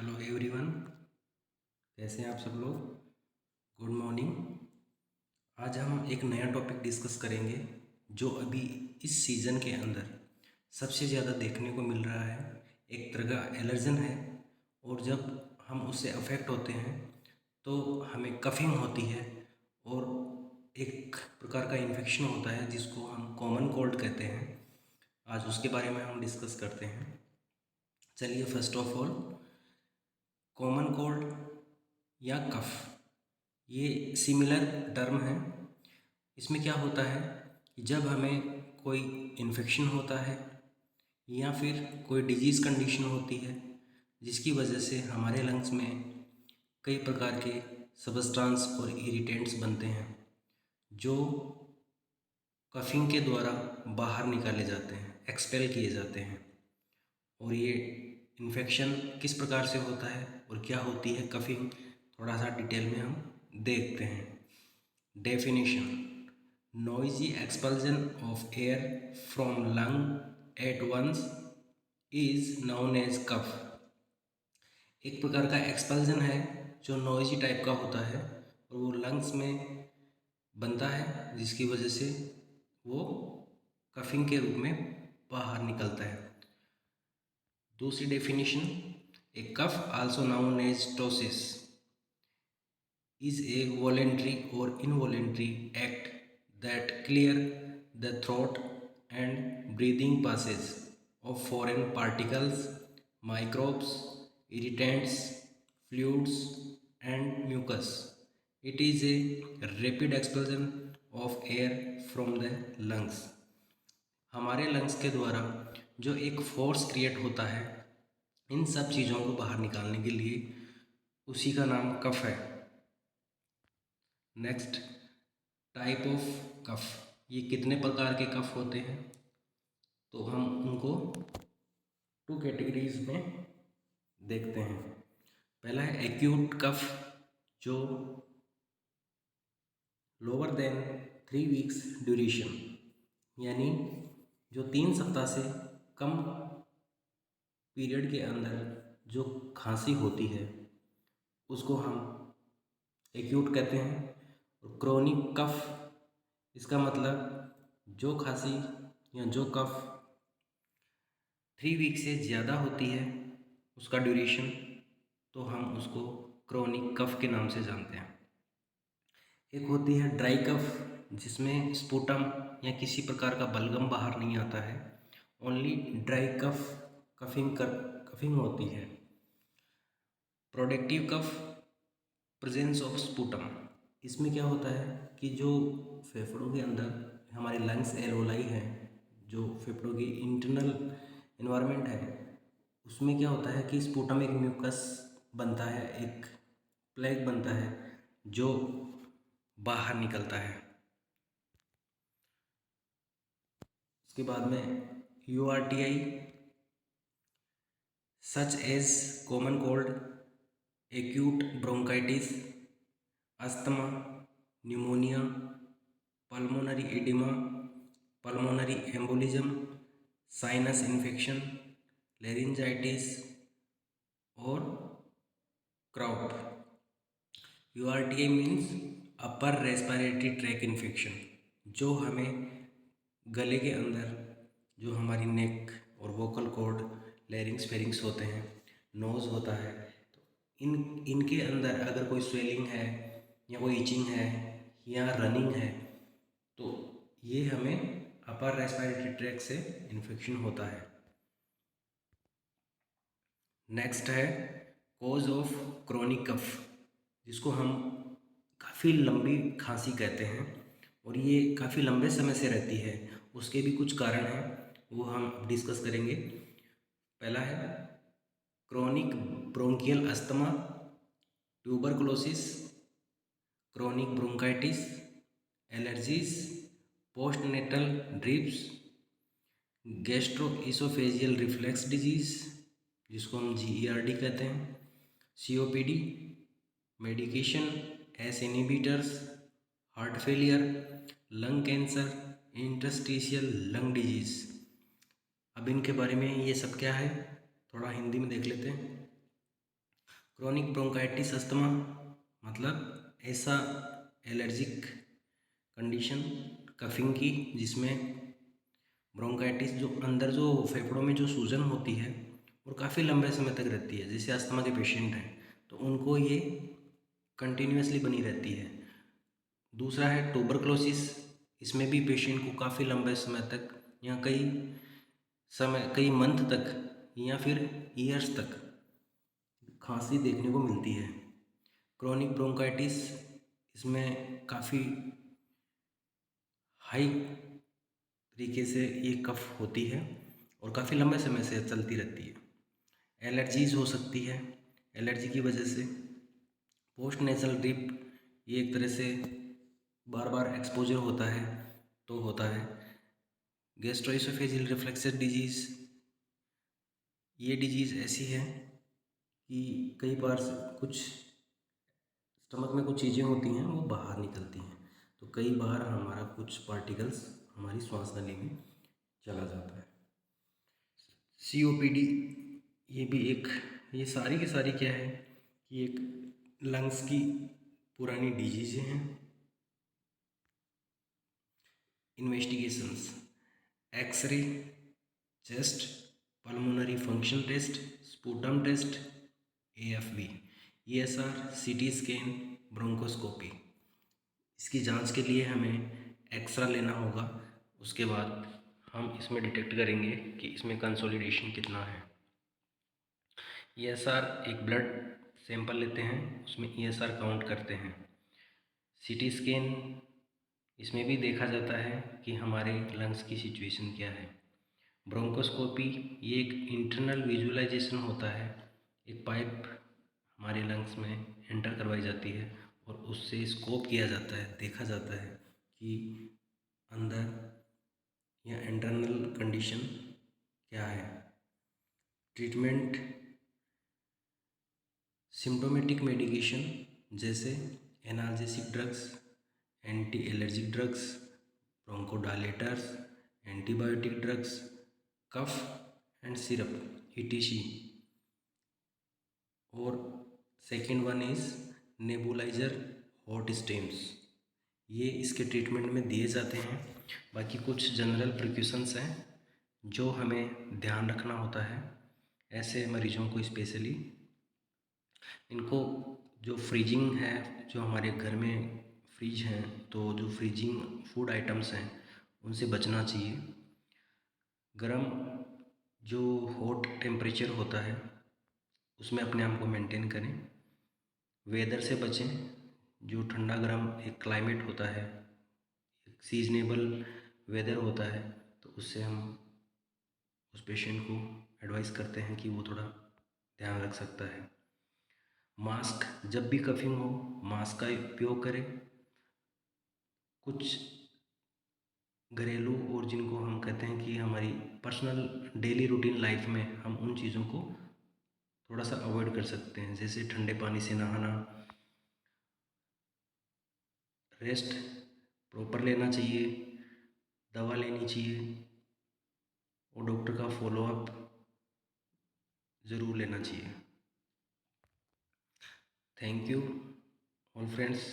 Hello everyone, कैसे हैं आप सब लोग। Good morning. आज हम एक नया टॉपिक डिस्कस करेंगे जो अभी इस सीज़न के अंदर सबसे ज़्यादा देखने को मिल रहा है। एक तरह का एलर्जन है और जब हम उससे अफेक्ट होते हैं तो हमें कफिंग होती है और एक प्रकार का इन्फेक्शन होता है जिसको हम कॉमन कोल्ड कहते हैं। आज उसके बारे में हम डिस्कस करते हैं। चलिए, first of all, common cold या कफ, ये सिमिलर टर्म है। इसमें क्या होता है कि जब हमें कोई इन्फेक्शन होता है या फिर कोई डिजीज़ कंडीशन होती है जिसकी वजह से हमारे लंग्स में कई प्रकार के सबस्टांस और इरिटेंट्स बनते हैं जो कफिंग के द्वारा बाहर निकाले जाते हैं, एक्सपेल किए जाते हैं। और ये इन्फेक्शन किस प्रकार से होता है और क्या होती है कफिंग, थोड़ा सा डिटेल में हम देखते हैं। Definition: noisy expulsion of air from lung at once is known as cough। एक प्रकार का एक्सपल्जन है जो नॉइजी टाइप का होता है और वो लंग्स में बनता है जिसकी वजह से वो कफिंग के रूप में बाहर निकलता है। दूसरी definition: a cough also known as tussis is a voluntary or involuntary act that clear the throat and breathing passes of foreign particles, microbes, irritants, fluids and mucus. It is a rapid expulsion of air from the lungs। हमारे lungs के द्वारा जो एक force create होता है इन सब चीज़ों को बाहर निकालने के लिए, उसी का नाम कफ है। Next, type of cough. ये कितने प्रकार के कफ होते हैं तो हम उनको टू कैटेगरीज में देखते हैं। पहला है एक्यूट कफ, जो लोअर देन 3 वीक्स ड्यूरेशन, यानी जो 3 सप्ताह से कम पीरियड के अंदर जो खांसी होती है उसको हम एक्यूट कहते हैं। और क्रोनिक कफ, इसका मतलब जो खांसी या जो कफ 3 वीक से ज़्यादा होती है उसका ड्यूरेशन, तो हम उसको क्रोनिक कफ के नाम से जानते हैं। एक होती है ड्राई कफ, जिसमें स्पुटम या किसी प्रकार का बलगम बाहर नहीं आता है, ओनली ड्राई कफिंग होती है। Productive cough, presence of sputum, इसमें क्या होता है कि जो फेफड़ों के अंदर हमारे लंग्स एल्वोलाई हैं, जो फेफड़ों की इंटरनल इन्वायरमेंट है, उसमें क्या होता है कि स्पुटम एक म्यूकस बनता है, एक प्लेग बनता है जो बाहर निकलता है। उसके बाद में URTI such as common cold, acute bronchitis, asthma, pneumonia, pulmonary oedema, pulmonary embolism, sinus infection, laryngitis और croup. URTI means upper respiratory tract infection, जो हमें गले के अंदर, जो हमारी नेक और वोकल कॉर्ड, लैरिंग्स फेरिंग्स होते हैं, नोज़ होता है, तो इनके अंदर अगर कोई स्वेलिंग है या कोई इचिंग है या रनिंग है तो ये हमें अपर रेस्पिरेटरी ट्रैक से इन्फेक्शन होता है। नेक्स्ट है कॉज ऑफ क्रोनिक कफ, जिसको हम काफ़ी लंबी खांसी कहते हैं और ये काफ़ी लंबे समय से रहती है। उसके भी कुछ कारण हैं, वो हम डिस्कस करेंगे। पहला है chronic bronchial asthma, tuberculosis, chronic bronchitis, allergies, postnatal drips, gastro-oesophageal reflex disease, जिसको हम GERD कहते हैं, COPD, medication, S inhibitors, heart failure, lung cancer, interstitial lung disease. अब इनके बारे में ये सब क्या है थोड़ा हिंदी में देख लेते हैं। क्रोनिक ब्रोंकाइटिस अस्थमा मतलब ऐसा एलर्जिक कंडीशन कफिंग की जिसमें ब्रोंकाइटिस जो अंदर जो फेफड़ों में जो सूजन होती है और काफ़ी लंबे समय तक रहती है। जैसे अस्थमा के पेशेंट हैं तो उनको ये कंटिन्यूसली बनी रहती है। दूसरा है ट्यूबरक्लोसिस। इसमें भी पेशेंट को काफ़ी लंबे समय तक या कई मंथ तक या फिर ईयर्स तक खांसी देखने को मिलती है। क्रोनिक ब्रोंकाइटिस इसमें काफ़ी हाई तरीके से ये कफ होती है और काफ़ी लंबे समय से चलती रहती है। एलर्जीज़ हो सकती है, एलर्जी की वजह से पोस्ट नेजल ड्रिप, ये एक तरह से बार बार एक्सपोजर होता है तो होता है। गैस्ट्रोइसोफेजियल रिफ्लक्सेस डिजीज़, ये डिजीज़ ऐसी है कि कई बार कुछ स्टमक में कुछ चीज़ें होती हैं वो बाहर निकलती हैं तो कई बार हमारा कुछ पार्टिकल्स हमारी श्वास नली में चला जाता है। COPD, ये भी एक, ये सारी की सारी क्या है कि एक लंग्स की पुरानी डिजीज़ें हैं। Investigations: x-ray, chest, pulmonary function test, sputum test, AFB, ESR, CT scan, bronchoscopy. इसकी जांच के लिए हमें एक्सरा लेना होगा। उसके बाद हम इसमें डिटेक्ट करेंगे कि इसमें कंसोलिडेशन कितना है। ESR, एक ब्लड सैंपल लेते हैं, उसमें ESR काउंट करते हैं। CT स्कैन, इसमें भी देखा जाता है कि हमारे लंग्स की सिचुएशन क्या है। ब्रोंकोस्कोपी, ये एक इंटरनल विजुअलाइजेशन होता है। एक पाइप हमारे लंग्स में एंटर करवाई जाती है और उससे स्कोप किया जाता है, देखा जाता है कि अंदर या इंटरनल कंडीशन क्या है। ट्रीटमेंट: सिम्टोमेटिक मेडिकेशन जैसे analgesic drugs, anti allergic drugs, bronchodilators, antibiotic drugs, cough and syrup ETC। और second one is nebuliser hot steams, ये इसके ट्रीटमेंट में दिए जाते हैं। बाकी कुछ जनरल प्रिकॉशंस हैं जो हमें ध्यान रखना होता है ऐसे मरीजों को स्पेशली। इनको जो फ्रीजिंग है, जो हमारे घर में फ्रिज हैं तो जो फ्रीजिंग फूड आइटम्स हैं उनसे बचना चाहिए। गर्म जो हॉट टेम्परेचर होता है उसमें अपने आप को मेंटेन करें। वेदर से बचें, जो ठंडा गर्म एक क्लाइमेट होता है, एक सीजनेबल वेदर होता है, तो उससे हम उस पेशेंट को एडवाइस करते हैं कि वो थोड़ा ध्यान रख सकता है। मास्क, जब भी कफिंग हो मास्क का उपयोग करें। कुछ घरेलू और जिनको हम कहते हैं कि हमारी पर्सनल डेली रूटीन लाइफ में हम उन चीज़ों को थोड़ा सा अवॉइड कर सकते हैं, जैसे ठंडे पानी से नहाना, रेस्ट प्रॉपर लेना चाहिए, दवा लेनी चाहिए और डॉक्टर का फॉलोअप ज़रूर लेना चाहिए। Thank you all friends.